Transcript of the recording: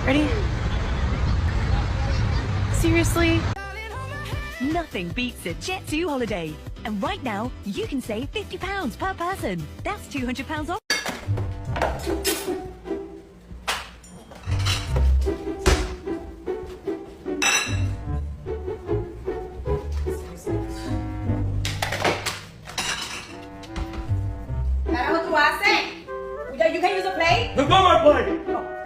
Ready? Seriously? Nothing beats a Jet2 holiday. And right now, you can save £50 per person. That's £200 off. Carajo, tú haces. You can't use a plate? Look on my plate! Oh.